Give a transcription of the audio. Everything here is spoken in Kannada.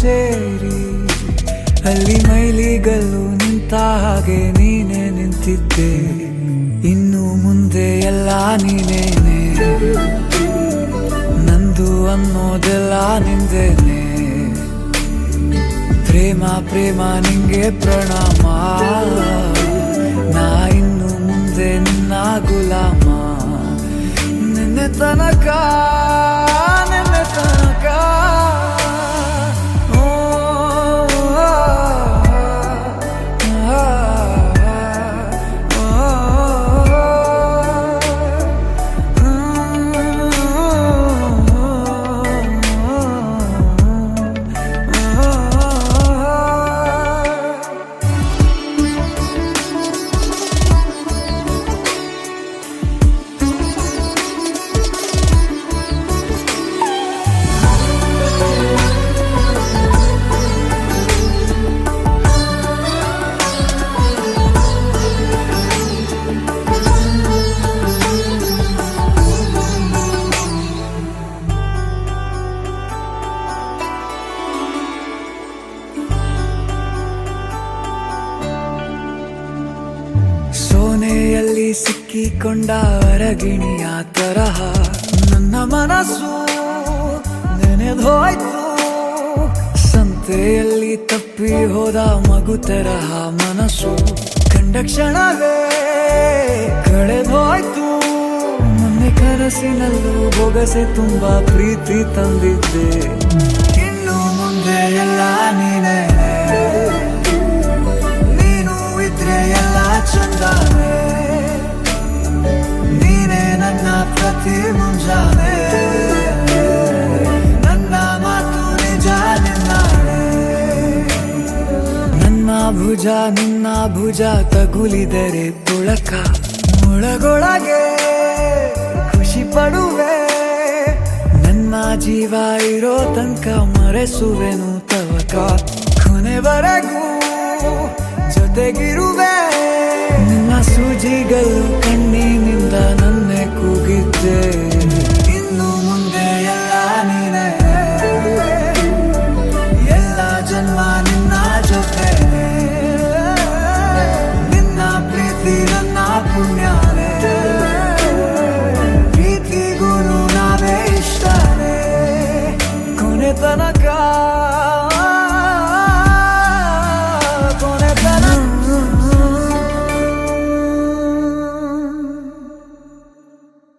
ಸೇರಿ ಅಲ್ಲಿ ಮೈಲಿಗಲ್ಲು ನಿಂತ ಹಾಗೆ ನೀನೇ ನಿಂತಿದ್ದೆ. ಇನ್ನು ಮುಂದೆ ಎಲ್ಲ ನೀನೇನೆ, ನಂದು ಅನ್ನೋದೆಲ್ಲ ನಿಂದೇನೆ. ಪ್ರೇಮ ಪ್ರೇಮ ನಿಂಗೆ ಪ್ರಣಾಮ, ನಾ ಇನ್ನು ಮುಂದೆ ನಿನ್ನ ಗುಲಾಮ. ನಿನ್ನೆ ತನಕ ನಿನ್ನೆ ತನಕ ಸೋನೆಯಲ್ಲಿ ಸಿಕ್ಕಿಕೊಂಡ ಅರಗಿಣಿಯ ತರಹ ನನ್ನ ಮನಸ್ಸು ನೆನೆದೋಯ್ತು. ಸಂತೆಯಲ್ಲಿ ತಪ್ಪಿ ಹೋದ ಮಗು ತರಹ ಮನಸ್ಸು ಕಂಡ ಕ್ಷಣವೇ ಕಳೆದೋಯ್ತು. ಮೊನ್ನೆ ಕನಸಿನಲ್ಲೂ ಬೊಗಸೆ ತುಂಬಾ ಪ್ರೀತಿ ತಂದಿದ್ದೆ. ಇನ್ನು ಮುಂದೆ ಎಲ್ಲ ನೀನೇ, ನೀನು ಇದ್ರೆ ಎಲ್ಲ ಚಂದಾನೆ. ನೀನೇ ನನ್ನ ಪ್ರತಿ ಮುಂಜಾನೆ, ನನ್ನ ಮಾತು ನಿಜ ನಿನ್ನಾಳೆ. ನನ್ನ ಭುಜ ನಿನ್ನ ಭುಜ ತಗುಲಿದರೆ ತುಳಕ, ಒಳಗೊಳಗೆ ಖುಷಿ ಪಡುವೆ. ನನ್ನ ಜೀವ ಇರೋ ತನಕ ಮರೆಸುವೆನು ತವಕ, ಕೊನೆವರೆಗೂ ಜೊತೆಗಿರುವೆ. ನಿನ್ನ ಸೂಜಿಗಳು ಕಣ್ಣಿನಿಂದ ನನ್ನೆ ಕೂಗಿದ್ದೆ. ಇನ್ನು ಮುಂದೆ ಎಲ್ಲ ನೀನೇ, ಎಲ್ಲ ಜನ್ಮ ನಿನ್ನ ಜೊತೆ. ನಿನ್ನ ಪ್ರೀತಿ ನನ್ನ ಪುಣ್ಯನೇ, ಪ್ರೀತಿಗೂ ನಾವೇ ಇಷ್ಟನೇ. ಕೊನೆ ತನಕ